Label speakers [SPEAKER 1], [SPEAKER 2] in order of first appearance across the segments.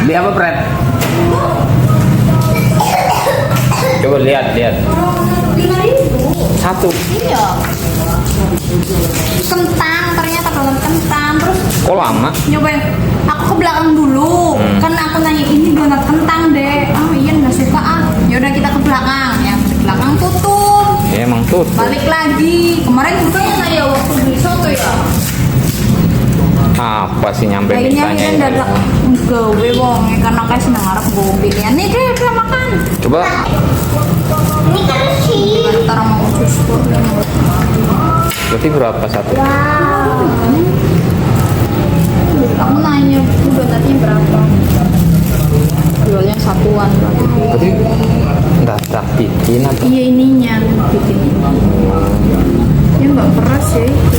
[SPEAKER 1] Beli apa, Fred? Coba lihat.
[SPEAKER 2] 5.000.
[SPEAKER 1] Satu.
[SPEAKER 2] Iya. Kentang, ternyata dalam kentang. Terus
[SPEAKER 1] Kok lama?
[SPEAKER 2] nyobain. Aku ke belakang dulu. Kan aku nanya ini donat kentang deh. Oh iya nggak suka ah. Yaudah kita ke belakang. Yang di belakang tutup.
[SPEAKER 1] Ya emang tutup.
[SPEAKER 2] Balik lagi. Kemarin juga yang saya waktu beli soto ya.
[SPEAKER 1] Apa sih nyampe
[SPEAKER 2] Kayaknya
[SPEAKER 1] mintanya
[SPEAKER 2] ini
[SPEAKER 1] ini?
[SPEAKER 2] dadak gawe wong karena kayak seneng ngarep gue pilihan nih deh udah makan.
[SPEAKER 1] Coba.
[SPEAKER 3] Ini kan sih.
[SPEAKER 2] Ntar mau susu.
[SPEAKER 1] Berarti berapa satu?
[SPEAKER 3] Wow.
[SPEAKER 2] Kamu nanya itu donatnya berapa? Jualnya satuan berarti.
[SPEAKER 1] Berarti tak bikin apa?
[SPEAKER 2] Iya ininya bikin ini. Ya nggak keras ya itu.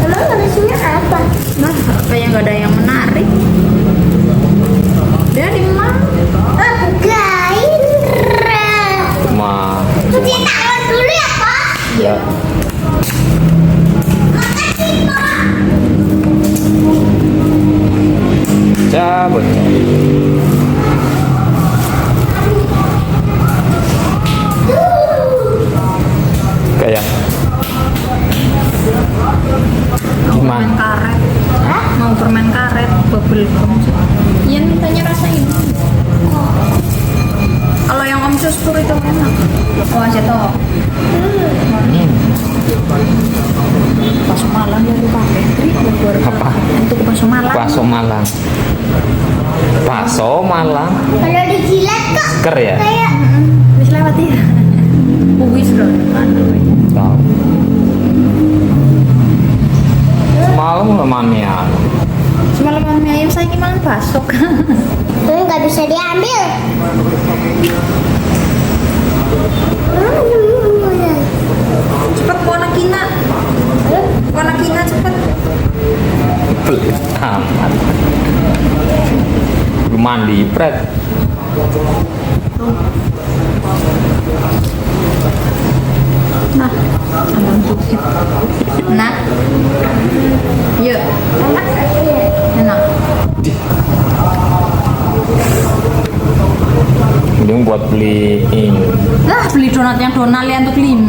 [SPEAKER 3] Emang harusnya apa?
[SPEAKER 2] Nah kayak nggak ada yang menarik. Dia di mana?
[SPEAKER 3] Gairah.
[SPEAKER 1] Cuma
[SPEAKER 3] Cuci tangan dulu ya, Pak.
[SPEAKER 1] ya
[SPEAKER 3] Makasih, Pak.
[SPEAKER 1] cabut. Kayak
[SPEAKER 2] Permen
[SPEAKER 1] gimana?
[SPEAKER 2] karet. Mau permen karet, bubble gum. Iya mintanya rasain. Kalau yang Om Sus tur itu enak. Oh aja toh. Bakso Malang yang dipakai.
[SPEAKER 1] Apa?
[SPEAKER 2] Untuk bakso Malang.
[SPEAKER 1] Bakso Malang. Bakso Malang.
[SPEAKER 3] Kalau dijilat kok
[SPEAKER 1] Ker ya?
[SPEAKER 3] kayak
[SPEAKER 2] Wis lewat ya. Wis loh.
[SPEAKER 1] Tahu. Semalam lemahnya.
[SPEAKER 2] Semalam mie ayam saya gimana bakso kan?
[SPEAKER 3] nggak bisa diambil.
[SPEAKER 2] Cepet warna kina. Warna kina cepet.
[SPEAKER 1] Pelit amat. Belum mandi, Fred.
[SPEAKER 2] Nah, abang tutup. Nah, yuk. Enak.
[SPEAKER 1] Mending buat beli ini.
[SPEAKER 2] Lah beli donat yang donal yang untuk 5.